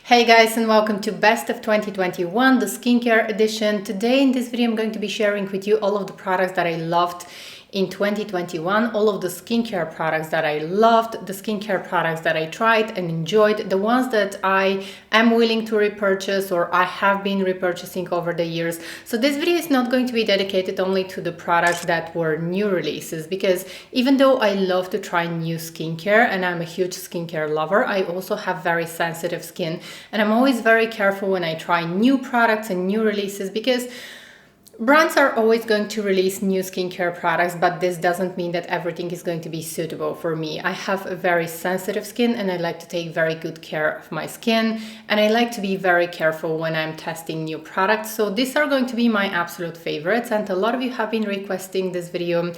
Hey guys, and welcome to Best of 2021, the skincare edition. Today in this video I'm going to be sharing with you all of the products that I loved in 2021, all of the skincare products that I loved, the skincare products that I tried and enjoyed, the ones that I am willing to repurchase or I have been repurchasing over the years. So this video is not going to be dedicated only to the products that were new releases, because even though I love to try new skincare and I'm a huge skincare lover, I also have very sensitive skin, and I'm always very careful when I try new products and new releases, because brands are always going to release new skincare products, but this doesn't mean that everything is going to be suitable for me. I have a very sensitive skin and I like to take very good care of my skin, and I like to be very careful when I'm testing new products. So these are going to be my absolute favorites, and a lot of you have been requesting this video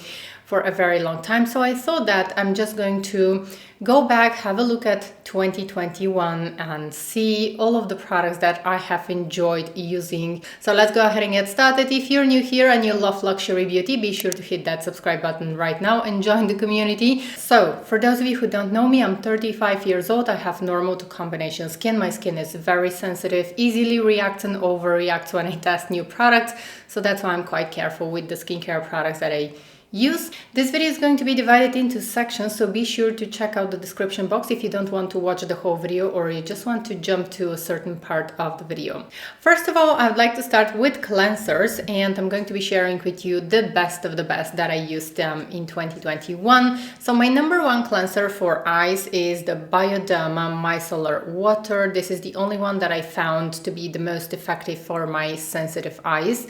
for a very long time. So I thought that I'm just going to go back, have a look at 2021 and see all of the products that I have enjoyed using. So let's go ahead and get started. If you're new here and you love luxury beauty, be sure to hit that subscribe button right now and join the community. So for those of you who don't know me, I'm 35 years old. I have normal to combination skin. My skin is very sensitive, easily reacts and overreacts when I test new products. So that's why I'm quite careful with the skincare products that I use. This video is going to be divided into sections, so be sure to check out the description box if you don't want to watch the whole video or you just want to jump to a certain part of the video. First of all, I would like to start with cleansers, and I'm going to be sharing with you the best of the best that I used in 2021. So my number one cleanser for eyes is the Bioderma Micellar Water. This is the only one that I found to be the most effective for my sensitive eyes.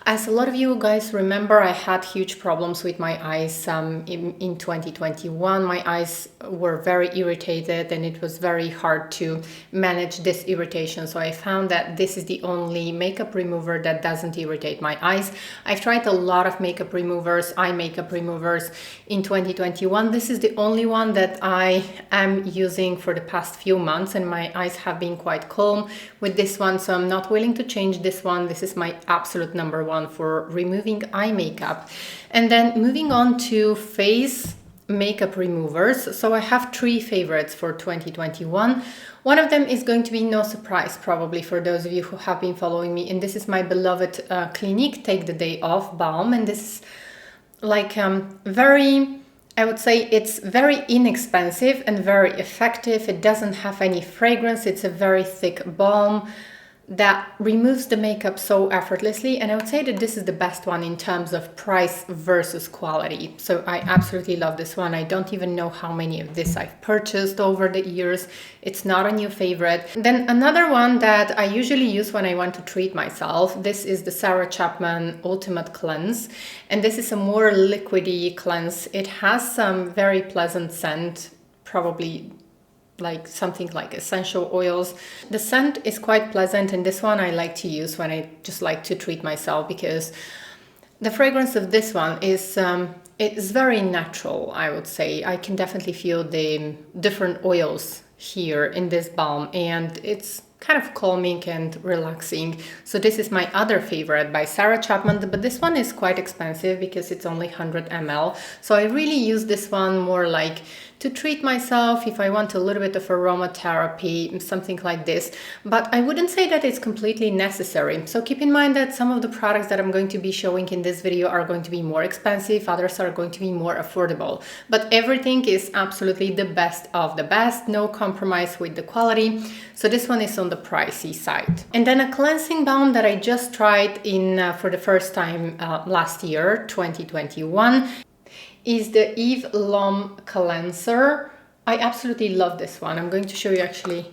As a lot of you guys remember, I had huge problems with my eyes in 2021. My eyes were very irritated and it was very hard to manage this irritation. So I found that this is the only makeup remover that doesn't irritate my eyes. I've tried a lot of makeup removers, eye makeup removers in 2021. This is the only one that I am using for the past few months, and my eyes have been quite calm with this one. So I'm not willing to change this one. This is my absolute number one for removing eye makeup. And then moving on to face makeup removers. So I have three favorites for 2021. One of them is going to be no surprise probably for those of you who have been following me, and this is my beloved Clinique Take the Day Off Balm. And this is like I would say it's very inexpensive and very effective. It doesn't have any fragrance. It's a very thick balm that removes the makeup so effortlessly, and I would say that this is the best one in terms of price versus quality. So I absolutely love this one. I don't even know how many of this I've purchased over the years. It's not a new favorite. Then another one that I usually use when I want to treat myself, this is the Sarah Chapman Ultimate Cleanse, and this is a more liquidy cleanse. It has some very pleasant scent, probably like something like essential oils. The scent is quite pleasant, and this one I like to use when I just like to treat myself, because the fragrance of this one is it's very natural, I would say. I can definitely feel the different oils here in this balm, and it's kind of calming and relaxing. So this is my other favorite by Sarah Chapman, but this one is quite expensive because it's only 100 ml. So I really use this one more like to treat myself if I want a little bit of aromatherapy, something like this. But I wouldn't say that it's completely necessary. So keep in mind that some of the products that I'm going to be showing in this video are going to be more expensive, others are going to be more affordable. But everything is absolutely the best of the best, no compromise with the quality. So this one is on the pricey side. And then a cleansing balm that I just tried for the first time last year, 2021. Is the Eve Lom Cleanser. I absolutely love this one. I'm going to show you actually.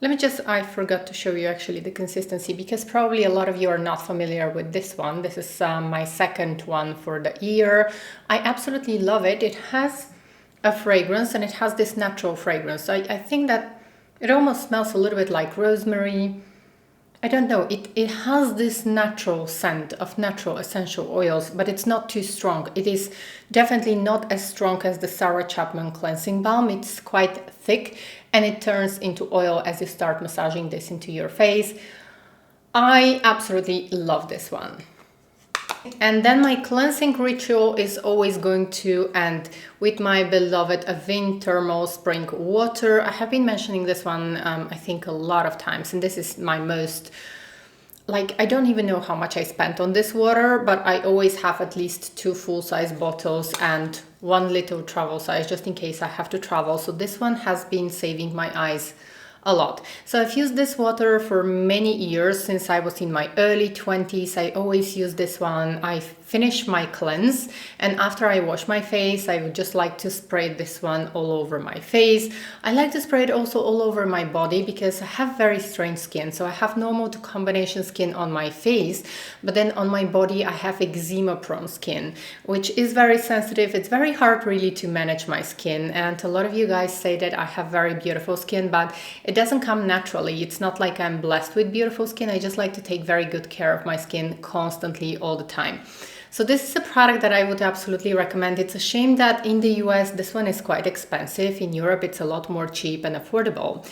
I forgot to show you actually the consistency, because probably a lot of you are not familiar with this one. This is my second one for the year. I absolutely love it. It has a fragrance, and it has this natural fragrance. I think that it almost smells a little bit like rosemary. I don't know, it has this natural scent of natural essential oils, but it's not too strong. It is definitely not as strong as the Sarah Chapman Cleansing Balm. It's quite thick, and it turns into oil as you start massaging this into your face. I absolutely love this one. And then my cleansing ritual is always going to end with my beloved Avin Thermal Spring Water. I have been mentioning this one, I think, a lot of times, and this is my most, like, I don't even know how much I spent on this water, but I always have at least 2 full-size bottles and 1 little travel size, just in case I have to travel. So this one has been saving my eyes a lot. So I've used this water for many years, since I was in my early 20s. I always use this one. I finish my cleanse, and after I wash my face, I would just like to spray this one all over my face. I like to spray it also all over my body because I have very strange skin. So I have normal to combination skin on my face, but then on my body I have eczema prone skin, which is very sensitive. It's very hard really to manage my skin, and a lot of you guys say that I have very beautiful skin, but it doesn't come naturally. It's not like I'm blessed with beautiful skin. I just like to take very good care of my skin constantly all the time. So this is a product that I would absolutely recommend. It's a shame that in the US this one is quite expensive. In Europe it's a lot more cheap and affordable.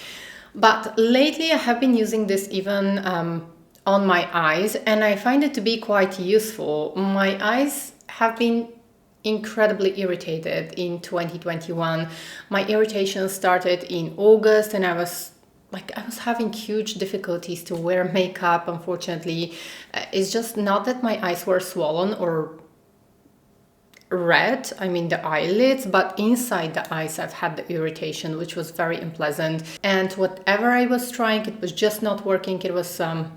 But lately I have been using this even on my eyes, and I find it to be quite useful. My eyes have been incredibly irritated in 2021. My irritation started in August, and I was having huge difficulties to wear makeup, unfortunately. It's just not that my eyes were swollen or red, I mean the eyelids, but inside the eyes I've had the irritation, which was very unpleasant. And whatever I was trying, it was just not working. It was a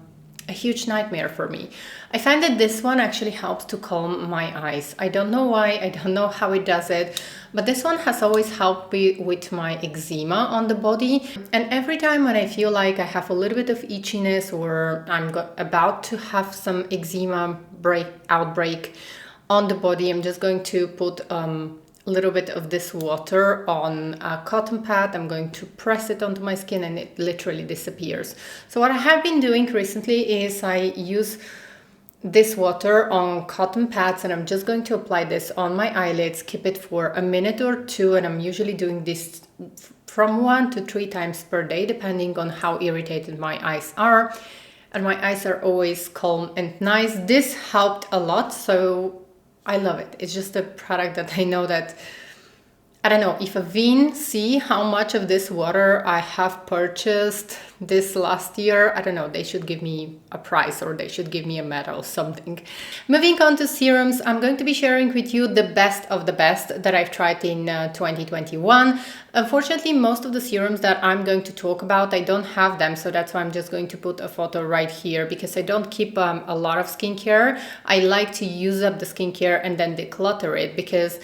huge nightmare for me. I find that this one actually helps to calm my eyes. I don't know why, I don't know how it does it, but this one has always helped me with my eczema on the body. And every time when I feel like I have a little bit of itchiness, or I'm about to have some eczema outbreak on the body, I'm just going to put a little bit of this water on a cotton pad. I'm going to press it onto my skin, and it literally disappears. So what I have been doing recently is I use this water on cotton pads, and I'm just going to apply this on my eyelids, keep it for a minute or 2, and I'm usually doing this from 1 to 3 times per day, depending on how irritated my eyes are. And my eyes are always calm and nice. This helped a lot, so I love it. It's just a product that I know that, I don't know, if Avin see how much of this water I have purchased this last year, I don't know, they should give me a prize, or they should give me a medal, something. Moving on to serums, I'm going to be sharing with you the best of the best that I've tried in 2021. Unfortunately, most of the serums that I'm going to talk about, I don't have them, so that's why I'm just going to put a photo right here, because I don't keep a lot of skincare. I like to use up the skincare and then declutter it, because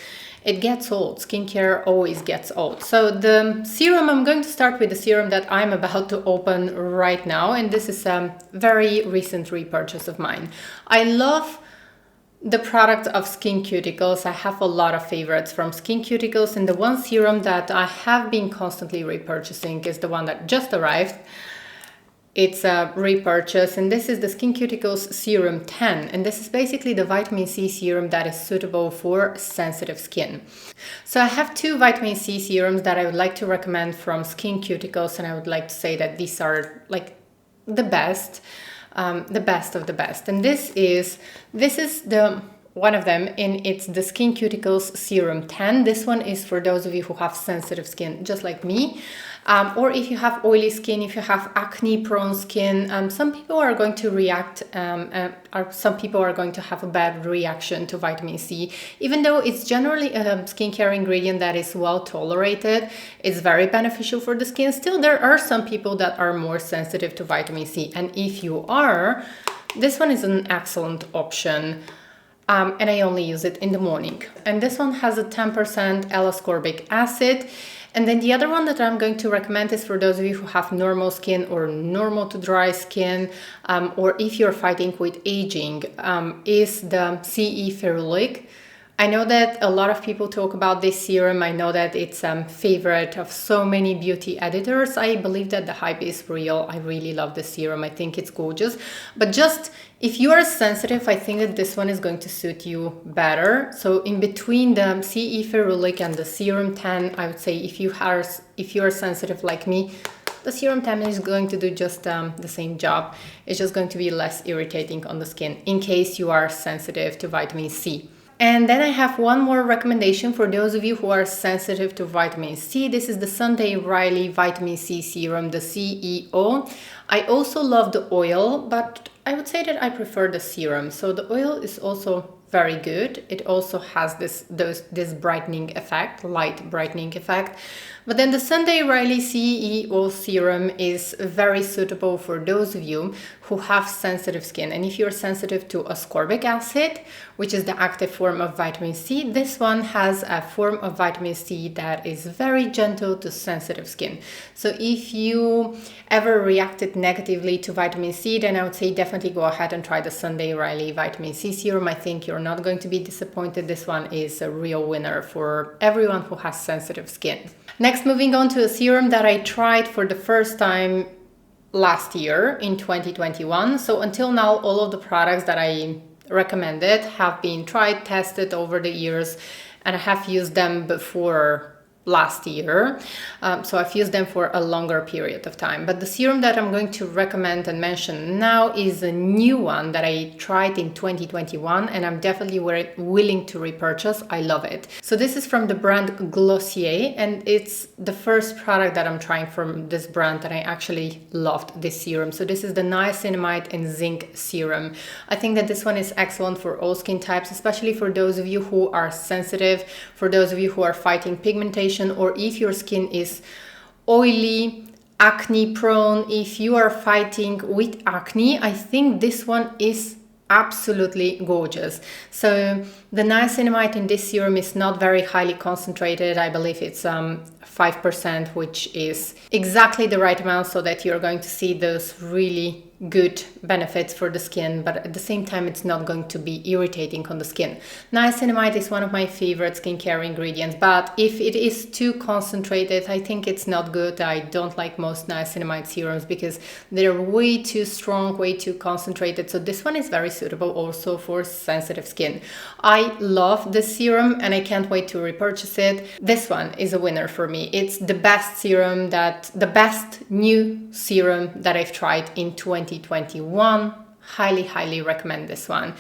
it gets old. Skincare always gets old. So the serum, I'm going to start with the serum that I'm about to open right now. And this is a very recent repurchase of mine. I love the product of SkinCeuticals. I have a lot of favorites from SkinCeuticals. And the one serum that I have been constantly repurchasing is the one that just arrived. It's a repurchase, and this is the SkinCeuticals Serum 10, and this is basically the vitamin C serum that is suitable for sensitive skin. So I have 2 vitamin C serums that I would like to recommend from SkinCeuticals, and I would like to say that these are like the best of the best. And this is the one of them, and it's the SkinCeuticals Serum 10. This one is for those of you who have sensitive skin, just like me. Or if you have oily skin, if you have acne prone skin, some people are going to react, or some people are going to have a bad reaction to vitamin C. Even though it's generally a skincare ingredient that is well tolerated, it's very beneficial for the skin. Still, there are some people that are more sensitive to vitamin C. And if you are, this one is an excellent option. And I only use it in the morning. And this one has a 10% L-ascorbic acid. And then the other one that I'm going to recommend is for those of you who have normal skin or normal to dry skin, or if you're fighting with aging, is the CE Ferulic. I know that a lot of people talk about this serum. I know that it's a favorite of so many beauty editors. I believe that the hype is real. I really love this serum. I think it's gorgeous. But just if you are sensitive, I think that this one is going to suit you better. So in between the CE Ferulic and the Serum 10, I would say if you are sensitive like me, the serum 10 is going to do just the same job. It's just going to be less irritating on the skin in case you are sensitive to vitamin C. And then I have one more recommendation for those of you who are sensitive to vitamin C. This is the Sunday Riley Vitamin C Serum, the CEO. I also love the oil, but I would say that I prefer the serum. So the oil is also very good. It also has this brightening effect, light brightening effect. But then the Sunday Riley CEO serum is very suitable for those of you who have sensitive skin. And if you're sensitive to ascorbic acid, which is the active form of vitamin C, this one has a form of vitamin C that is very gentle to sensitive skin. So if you ever reacted negatively to vitamin C, then I would say definitely go ahead and try the Sunday Riley Vitamin C Serum. I think you're not going to be disappointed. This one is a real winner for everyone who has sensitive skin. Next, moving on to a serum that I tried for the first time last year in 2021. So until now, all of the products that I recommended have been tried, tested over the years, and I have used them before last year. So I've used them for a longer period of time. But the serum that I'm going to recommend and mention now is a new one that I tried in 2021 and I'm definitely willing to repurchase. I love it. So this is from the brand Glossier and it's the first product that I'm trying from this brand and I actually loved this serum. So this is the niacinamide and zinc serum. I think that this one is excellent for all skin types, especially for those of you who are sensitive, for those of you who are fighting pigmentation, or if your skin is oily, acne prone, if you are fighting with acne, I think this one is absolutely gorgeous. So the niacinamide in this serum is not very highly concentrated. I believe it's 5%, which is exactly the right amount so that you're going to see those really good benefits for the skin, but at the same time it's not going to be irritating on the skin. Niacinamide is one of my favorite skincare ingredients, but if it is too concentrated, I think it's not good. I don't like most niacinamide serums because they're way too strong, way too concentrated. So this one is very suitable also for sensitive skin. I love this serum and I can't wait to repurchase it. This one is a winner for me. It's the best serum the best new serum that I've tried in 2021. Highly recommend this one.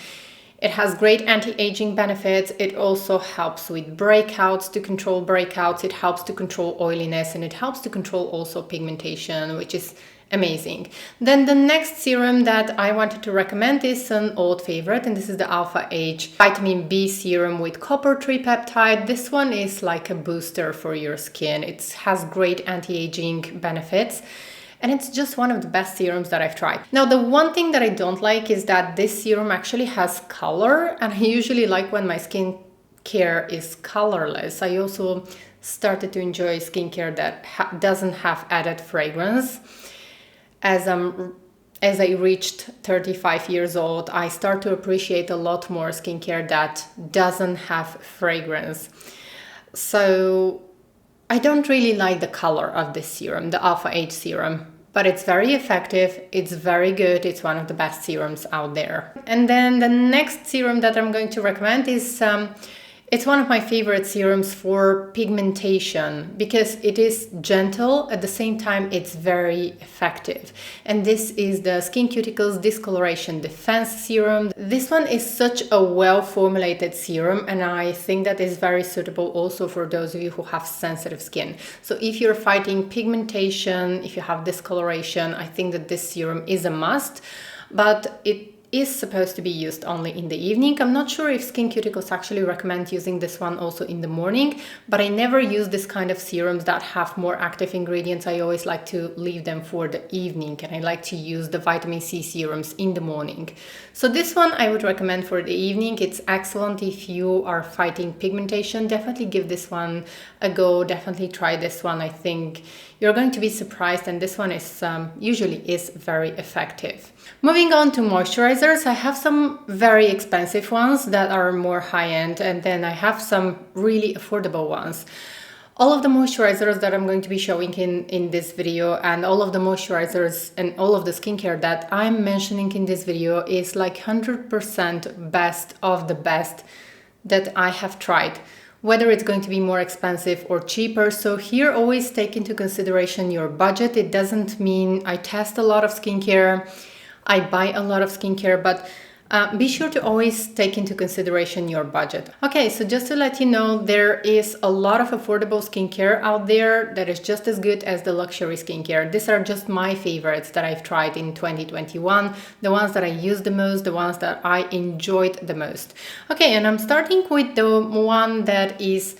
It has great anti-aging benefits. It also helps with breakouts, to control breakouts. It helps to control oiliness and it helps to control also pigmentation, which is amazing. Then the next serum that I wanted to recommend is an old favorite, and this is the Alpha H Vitamin B Serum with copper tripeptide. This one is like a booster for your skin. It has great anti-aging benefits. And it's just one of the best serums that I've tried. Now, the one thing that I don't like is that this serum actually has color, and I usually like when my skincare is colorless. I also started to enjoy skincare that doesn't have added fragrance. As I reached 35 years old, I start to appreciate a lot more skincare that doesn't have fragrance. So I don't really like the color of this serum, the Alpha H serum, but it's very effective, it's very good, it's one of the best serums out there. And then the next serum that I'm going to recommend is it's one of my favorite serums for pigmentation because it is gentle, at the same time it's very effective. And this is the Skin Cuticles Discoloration Defense Serum. This one is such a well-formulated serum and I think that is very suitable also for those of you who have sensitive skin. So if you're fighting pigmentation, if you have discoloration, I think that this serum is a must, but it is supposed to be used only in the evening. I'm not sure if Skin Cuticles actually recommend using this one also in the morning, but I never use this kind of serums that have more active ingredients. I always like to leave them for the evening and I like to use the vitamin C serums in the morning. So this one I would recommend for the evening. It's excellent if you are fighting pigmentation. Definitely give this one a go. Definitely try this one. I think you're going to be surprised, and this one is usually is very effective. Moving on to moisturizers, I have some very expensive ones that are more high-end, and then I have some really affordable ones. All of the moisturizers that I'm going to be showing in this video, and all of the moisturizers and all of the skincare that I'm mentioning in this video is like 100% best of the best that I have tried. whether it's going to be more expensive or cheaper. So here always take into consideration your budget. It doesn't mean I test a lot of skincare, I buy a lot of skincare, but be sure to always take into consideration your budget. Okay, so just to let you know, there is a lot of affordable skincare out there that is just as good as the luxury skincare. These are just my favorites that I've tried in 2021, the ones that I use the most, the ones that I enjoyed the most. Okay, and I'm starting with the one that is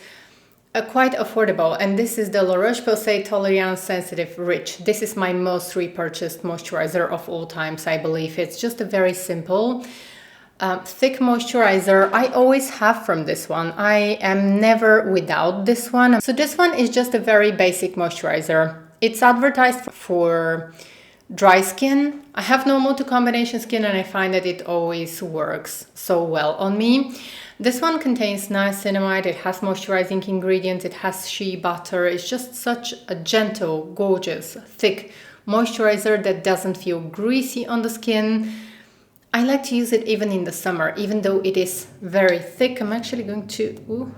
quite affordable, and this is the La Roche-Posay Toleriane Sensitive Rich. This is my most repurchased moisturizer of all times, I believe. It's just a very simple, thick moisturizer. I always have from this one. I am never without this one. So this one is just a very basic moisturizer. It's advertised for dry skin. I have normal to combination skin, and I find that it always works so well on me. This one contains niacinamide, it has moisturizing ingredients, it has shea butter. It's just such a gentle, gorgeous, thick moisturizer that doesn't feel greasy on the skin. I like to use it even in the summer, even though it is very thick. I'm actually going to...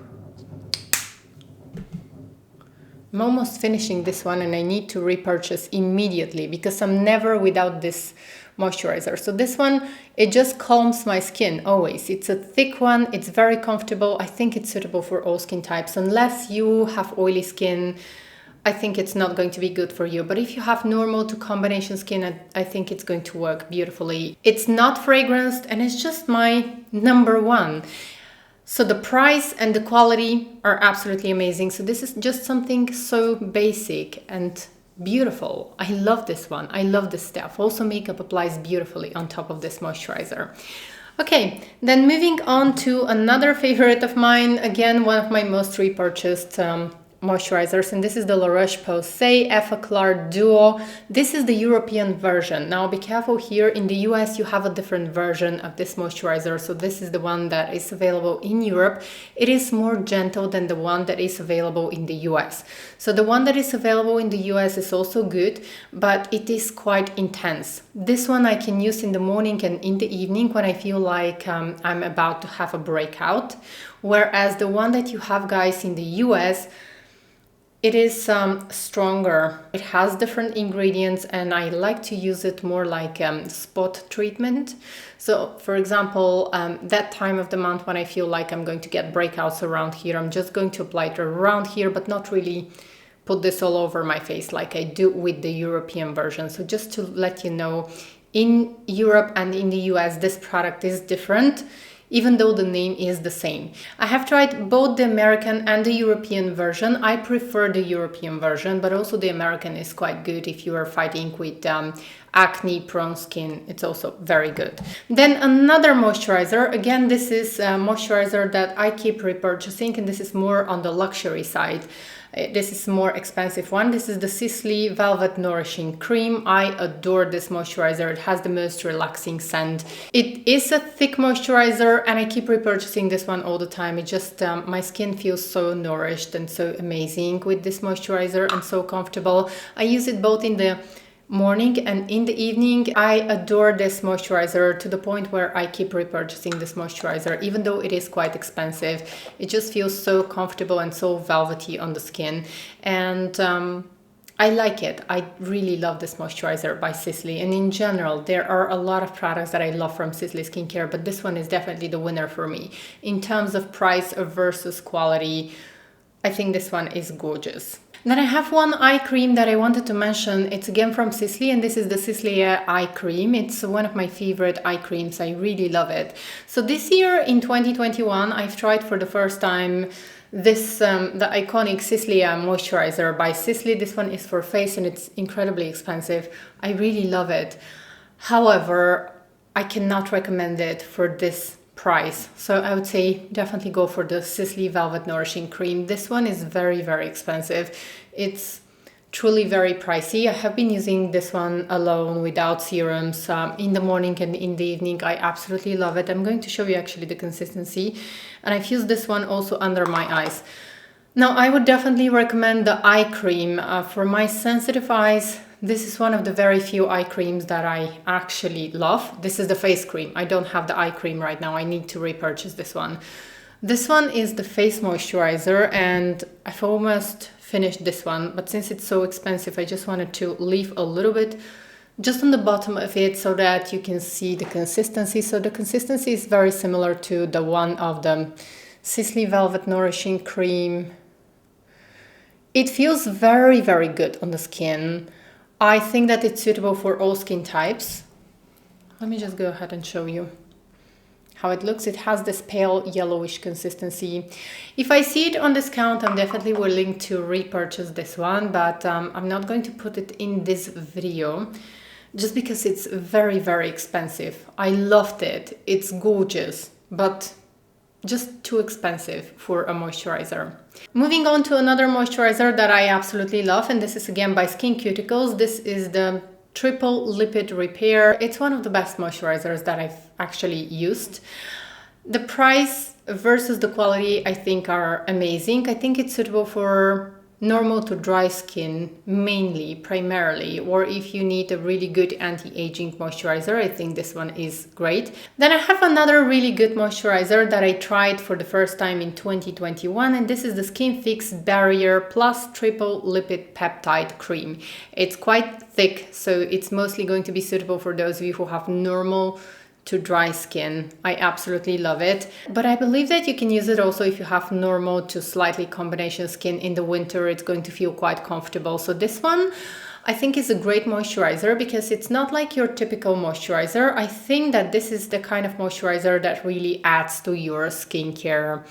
I'm almost finishing this one, and I need to repurchase immediately because I'm never without this moisturizer. So this one, it just calms my skin always. It's a thick one, it's very comfortable. I think it's suitable for all skin types. Unless you have oily skin, I think it's not going to be good for you. But if you have normal to combination skin, I think it's going to work beautifully. It's not fragranced, and it's just my number one. So the price and the quality are absolutely amazing. So this is just something so basic and beautiful. I love this one. I love this stuff. Also, makeup applies beautifully on top of this moisturizer. Okay, then moving on to another favorite of mine. Again, one of my most repurchased moisturizers, and this is the La Roche-Posay Effaclar Duo. This is the European version. Now be careful, here in the US you have a different version of this moisturizer, so this is the one that is available in Europe. It is more gentle than the one that is available in the US. So the one that is available in the US is also good, but it is quite intense. This one I can use in the morning and in the evening when I feel like I'm about to have a breakout, whereas the one that you have, guys, in the US, it is stronger. It has different ingredients, and I like to use it more like spot treatment. So for example, that time of the month when I feel like I'm going to get breakouts around here, I'm just going to apply it around here, but not really put this all over my face like I do with the European version. So just to let you know, in Europe and in the US, this product is different, even though the name is the same. I have tried both the American and the European version. I prefer the European version, but also the American is quite good if you are fighting with acne prone skin. It's also very good. Then another moisturizer. Again, this is a moisturizer that I keep repurchasing, and this is more on the luxury side. This is more expensive one. This is the Sisley Velvet Nourishing Cream. I adore this moisturizer. It has the most relaxing scent. It is a thick moisturizer, and I keep repurchasing this one all the time. It just, my skin feels so nourished and so amazing with this moisturizer, and so comfortable. I use it both in the morning and in the evening. I adore this moisturizer to the point where I keep repurchasing this moisturizer, even though it is quite expensive. It just feels so comfortable and so velvety on the skin, and I like it. I really love this moisturizer by Sisley, and in general there are a lot of products that I love from Sisley Skincare, but this one is definitely the winner for me in terms of price versus quality. I think this one is gorgeous. Then I have one eye cream that I wanted to mention. It's again from Sisley, and this is the Sisley Eye Cream. It's one of my favorite eye creams. I really love it. So this year in 2021, I've tried for the first time this the iconic Sisley moisturizer by Sisley. This one is for face, and it's incredibly expensive. I really love it. However, I cannot recommend it for this price. So I would say definitely go for the Sisley Velvet Nourishing Cream. This one is very, very expensive. It's truly very pricey. I have been using this one alone without serums in the morning and in the evening. I absolutely love it. I'm going to show you actually the consistency, and I've used this one also under my eyes. Now I would definitely recommend the eye cream for my sensitive eyes. This is one of the very few eye creams that I actually love. This is the face cream. I don't have the eye cream right now. I need to repurchase this one. This one is the face moisturizer, and I've almost finished this one, but since it's so expensive, I just wanted to leave a little bit just on the bottom of it so that you can see the consistency. So the consistency is very similar to the one of the Sisley Velvet Nourishing Cream. It feels very, very good on the skin. I think that it's suitable for all skin types. Let me just go ahead and show you how it looks. It has this pale yellowish consistency. If I see it on discount, I'm definitely willing to repurchase this one, but I'm not going to put it in this video just because it's very, very expensive. I loved it. It's gorgeous, but just too expensive for a moisturizer. Moving on to another moisturizer that I absolutely love, and this is again by Skin Cuticles. This is the Triple Lipid Repair. It's one of the best moisturizers that I've actually used. The price versus the quality, I think, are amazing. I think it's suitable for normal to dry skin mainly, primarily, or if you need a really good anti-aging moisturizer, I think this one is great. Then I have another really good moisturizer that I tried for the first time in 2021, and this is the Skin Fix Barrier Plus Triple Lipid Peptide Cream. It's quite thick, so it's mostly going to be suitable for those of you who have normal to dry skin. I absolutely love it, but I believe that you can use it also if you have normal to slightly combination skin. In the winter, it's going to feel quite comfortable. So this one I think is a great moisturizer because it's not like your typical moisturizer. I think that this is the kind of moisturizer that really adds to your skincare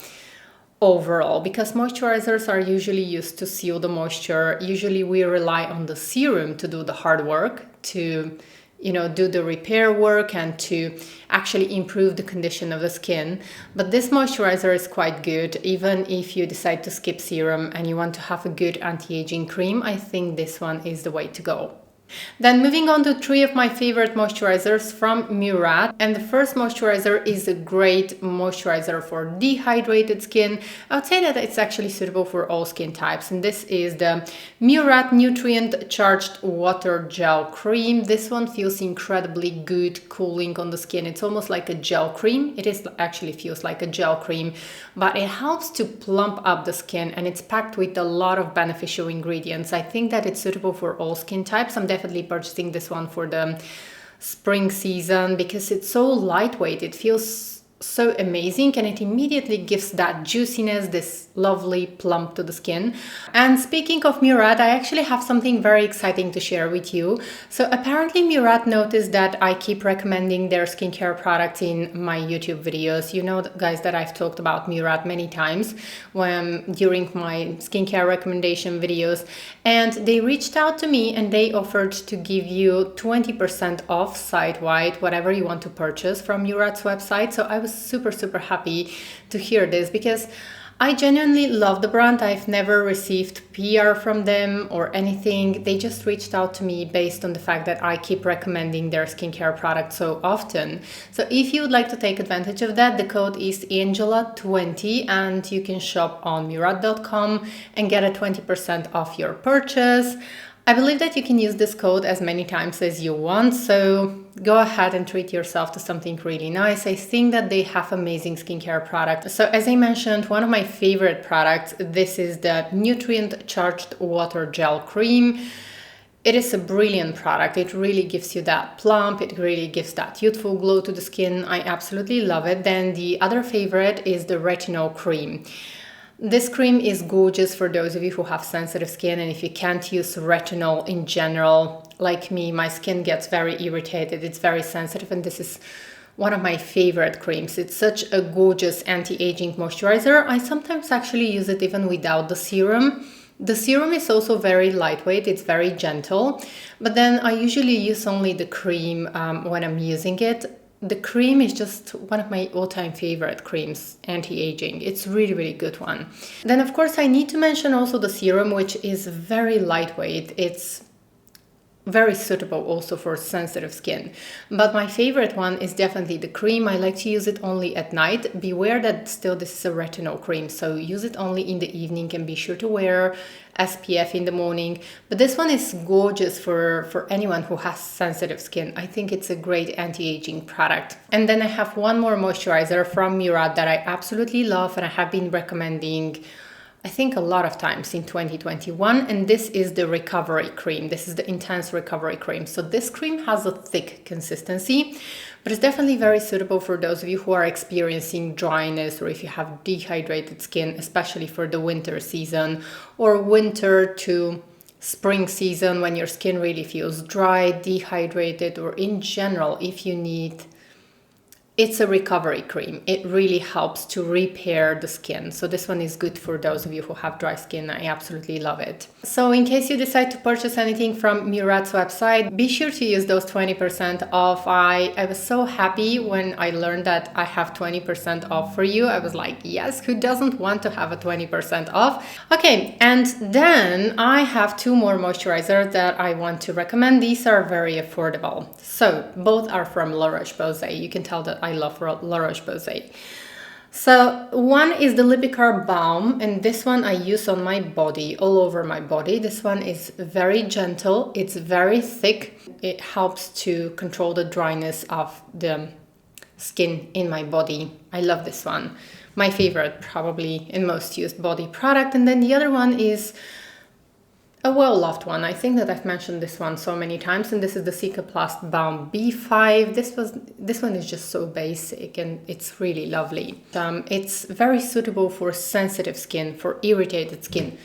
overall, because moisturizers are usually used to seal the moisture. Usually we rely on the serum to do the hard work, to do the repair work and to actually improve the condition of the skin. But this moisturizer is quite good, even if you decide to skip serum and you want to have a good anti-aging cream. I think this one is the way to go. Then moving on to three of my favorite moisturizers from Murad. And the first moisturizer is a great moisturizer for dehydrated skin. I would say that it's actually suitable for all skin types. And this is the Murad Nutrient Charged Water Gel Cream. This one feels incredibly good, cooling on the skin. It's almost like a gel cream. It actually feels like a gel cream, but it helps to plump up the skin, and it's packed with a lot of beneficial ingredients. I think that it's suitable for all skin types. I'm definitely purchasing this one for the spring season because it's so lightweight. It feels so amazing, and it immediately gives that juiciness, this lovely plump to the skin. And speaking of Murad, I actually have something very exciting to share with you. So apparently Murad noticed that I keep recommending their skincare products in my YouTube videos. You know, guys, that I've talked about Murad many times during my skincare recommendation videos, and they reached out to me and they offered to give you 20% off site-wide whatever you want to purchase from Murad's website. So I was super happy to hear this because I genuinely love the brand. I've never received PR from them or anything. They just reached out to me based on the fact that I keep recommending their skincare products so often. So if you would like to take advantage of that, the code is Angela20 and you can shop on murad.com and get a 20% off your purchase. I believe that you can use this code as many times as you want, so go ahead and treat yourself to something really nice. I think that they have amazing skincare products. So as I mentioned, one of my favorite products, this is the Nutrient Charged Water Gel Cream. It is a brilliant product. It really gives you that plump. It really gives that youthful glow to the skin. I absolutely love it. Then the other favorite is the Retinol Cream. This cream is gorgeous for those of you who have sensitive skin, and if you can't use retinol in general, like me, my skin gets very irritated, it's very sensitive, and this is one of my favorite creams. It's such a gorgeous anti-aging moisturizer. I sometimes actually use it even without the serum. The serum is also very lightweight, it's very gentle, but then I usually use only the cream when I'm using it. The cream is just one of my all-time favorite creams, anti-aging. It's really good one. Then of course I need to mention also the serum, which is very lightweight. It's very suitable also for sensitive skin. But my favorite one is definitely the cream. I like to use it only at night. Beware that still this is a retinol cream, so use it only in the evening and be sure to wear SPF in the morning. But this one is gorgeous for anyone who has sensitive skin. I think it's a great anti-aging product. And then I have one more moisturizer from Murad that I absolutely love and I have been recommending I think a lot of times in 2021, and this is the recovery cream. This is the intense recovery cream. So this cream has a thick consistency, but it's definitely very suitable for those of you who are experiencing dryness or if you have dehydrated skin, especially for the winter season or winter to spring season when your skin really feels dry, dehydrated, or in general, if you need it's a recovery cream. It really helps to repair the skin. So this one is good for those of you who have dry skin. I absolutely love it. So in case you decide to purchase anything from Murad's website, be sure to use those 20% off. I was so happy when I learned that I have 20% off for you. I was like, yes, who doesn't want to have a 20% off? Okay, and then I have two more moisturizers that I want to recommend. These are very affordable. So both are from La Roche-Posay. You can tell that I love La Roche-Posay. So one is the Lipicar Balm, and this one I use on my body, all over my body. This one is very gentle, it's very thick. It helps to control the dryness of the skin in my body. I love this one. My favorite, probably, and most used body product. And then the other one is a well-loved one. I think that I've mentioned this one so many times, and this is the Cicaplast Balm B5. This one is just so basic and it's really lovely. It's very suitable for sensitive skin, for irritated skin.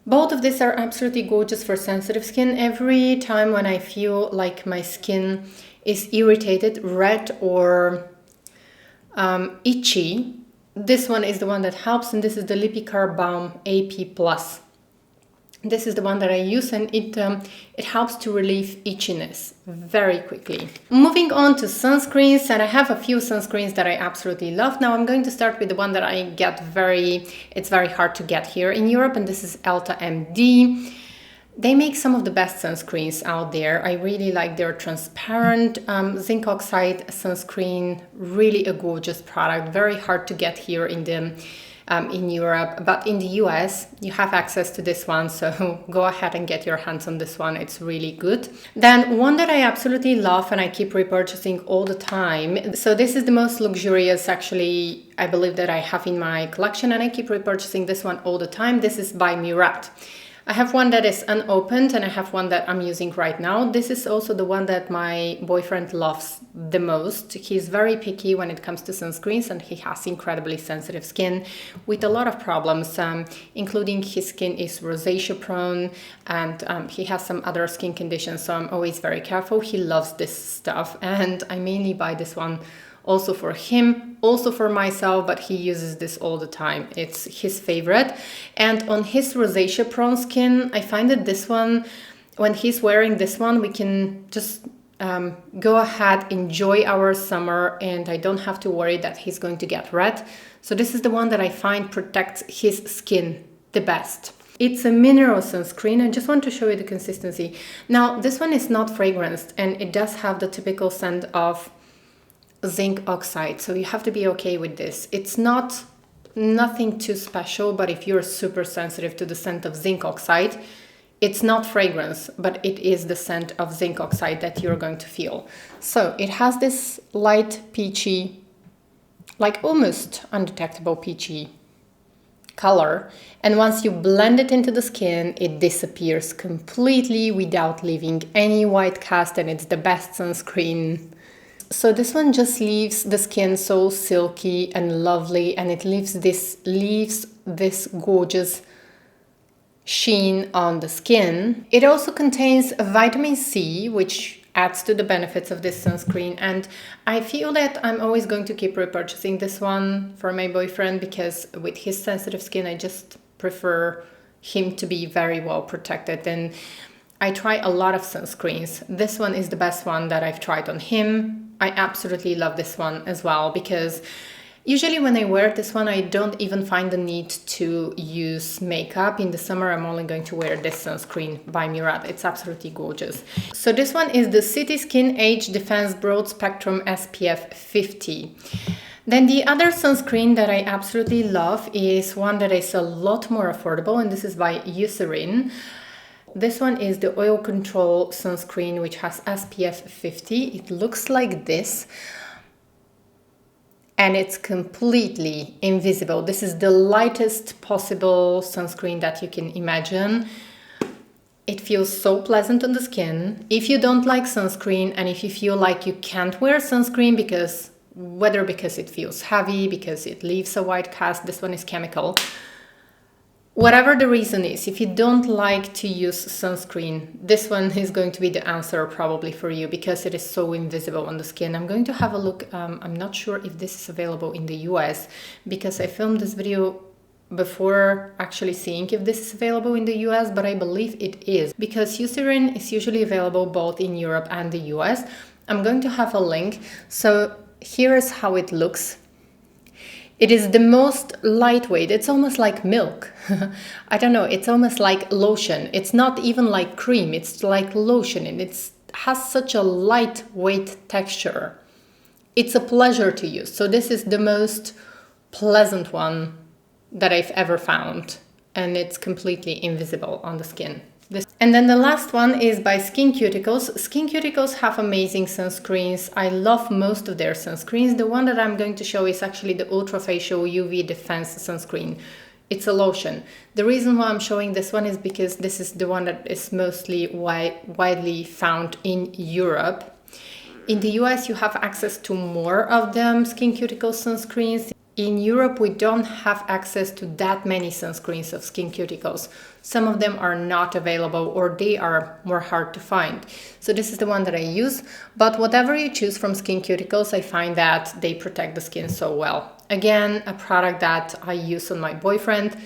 Both of these are absolutely gorgeous for sensitive skin. Every time when I feel like my skin is irritated, red or itchy, this one is the one that helps, and this is the Lipicar Balm AP+. This is the one that I use, and it helps to relieve itchiness very quickly. Moving on to sunscreens, and I have a few sunscreens that I absolutely love. Now I'm going to start with the one that I get it's very hard to get here in Europe, and this is Elta MD. They make some of the best sunscreens out there. I really like their transparent zinc oxide sunscreen, really a gorgeous product, very hard to get here in Europe, but in the US you have access to this one, so go ahead and get your hands on this one. It's really good. Then one that I absolutely love and I keep repurchasing all the time. So this is the most luxurious, actually, I believe that I have in my collection, and I keep repurchasing this one all the time. This is by Murad. I have one that is unopened and I have one that I'm using right now. This is also the one that my boyfriend loves the most. He's very picky when it comes to sunscreens, and he has incredibly sensitive skin with a lot of problems, including his skin is rosacea prone, and he has some other skin conditions, so I'm always very careful. He loves this stuff, and I mainly buy this one also for him, also for myself, but he uses this all the time. It's his favorite. And on his rosacea prone skin, I find that this one, when he's wearing this one, we can just go ahead, enjoy our summer, and I don't have to worry that he's going to get red. So this is the one that I find protects his skin the best. It's a mineral sunscreen. I just want to show you the consistency. Now, this one is not fragranced, and it does have the typical scent of zinc oxide, so you have to be okay with this. It's nothing too special, but if you're super sensitive to the scent of zinc oxide, it's not fragrance, but it is the scent of zinc oxide that you're going to feel. So it has this light peachy, like almost undetectable peachy color, and once you blend it into the skin, it disappears completely without leaving any white cast, and it's the best sunscreen. So this one just leaves the skin so silky and lovely, and it leaves this gorgeous sheen on the skin. It also contains vitamin C, which adds to the benefits of this sunscreen, and I feel that I'm always going to keep repurchasing this one for my boyfriend, because with his sensitive skin, I just prefer him to be very well protected. And I try a lot of sunscreens. This one is the best one that I've tried on him. I absolutely love this one as well, because Usually when I wear this one, I don't even find the need to use makeup. In the summer, I'm only going to wear this sunscreen by Murad. It's absolutely gorgeous. So this one is the City Skin Age Defense Broad Spectrum SPF 50. Then the other sunscreen that I absolutely love is one that is a lot more affordable, and this is by Eucerin. This one is the Oil Control Sunscreen, which has SPF 50. It looks like this, and it's completely invisible. This is the lightest possible sunscreen that you can imagine. It feels so pleasant on the skin. If you don't like sunscreen, and if you feel like you can't wear sunscreen because it feels heavy, because it leaves a white cast, this one is chemical. Whatever the reason is, if you don't like to use sunscreen, this one is going to be the answer probably for you, because it is so invisible on the skin. I'm going to have a look. I'm not sure if this is available in the US, because I filmed this video before actually seeing if this is available in the US, but I believe it is, because Eucerin is usually available both in Europe and the US. I'm going to have a link. So here is how it looks. It is the most lightweight. It's almost like milk. I don't know. It's almost like lotion. It's not even like cream. It's like lotion, and it has such a lightweight texture. It's a pleasure to use. So this is the most pleasant one that I've ever found, and it's completely invisible on the skin. And then the last one is by Skin Cuticles. Skin Cuticles have amazing sunscreens. I love most of their sunscreens. The one that I'm going to show is actually the Ultra Facial UV Defense Sunscreen. It's a lotion. The reason why I'm showing this one is because this is the one that is mostly widely found in Europe. In the US, you have access to more of them Skin Cuticles sunscreens. In Europe, we don't have access to that many sunscreens of Skin Cuticles. Some of them are not available, or they are more hard to find. So this is the one that I use. But whatever you choose from Skin Cuticles, I find that they protect the skin so well. Again, a product that I use on my boyfriend.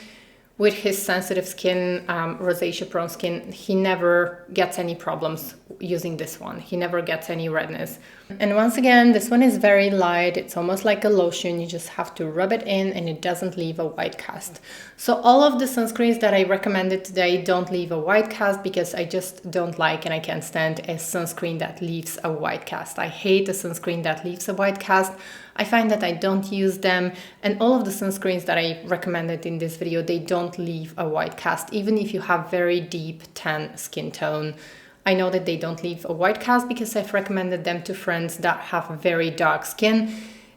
With his sensitive skin, rosacea prone skin, he never gets any problems using this one. He never gets any redness. And once again, this one is very light. It's almost like a lotion. You just have to rub it in, and it doesn't leave a white cast. So all of the sunscreens that I recommended today don't leave a white cast, because I just don't like, and I can't stand a sunscreen that leaves a white cast. I hate a sunscreen that leaves a white cast. I find that I don't use them, and all of the sunscreens that I recommended in this video, they don't leave a white cast, even if you have very deep tan skin tone. I know that they don't leave a white cast because I've recommended them to friends that have very dark skin,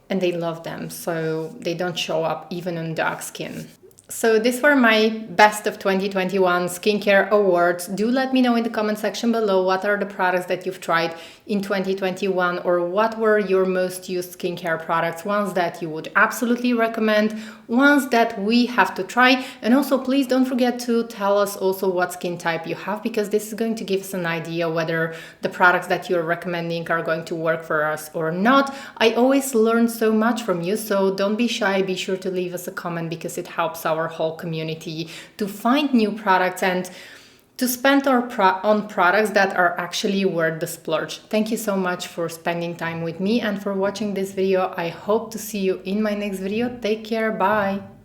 and they love them, so they don't show up even on dark skin. So these were my best of 2021 skincare awards. Do let me know in the comment section below what are the products that you've tried in 2021, or what were your most used skincare products, ones that you would absolutely recommend, ones that we have to try. And also, please don't forget to tell us also what skin type you have, because this is going to give us an idea whether the products that you're recommending are going to work for us or not. I always learn so much from you, so don't be shy. Be sure to leave us a comment, because it helps our whole community to find new products and to spend on products that are actually worth the splurge. Thank you so much for spending time with me and for watching this video. I hope to see you in my next video. Take care. Bye.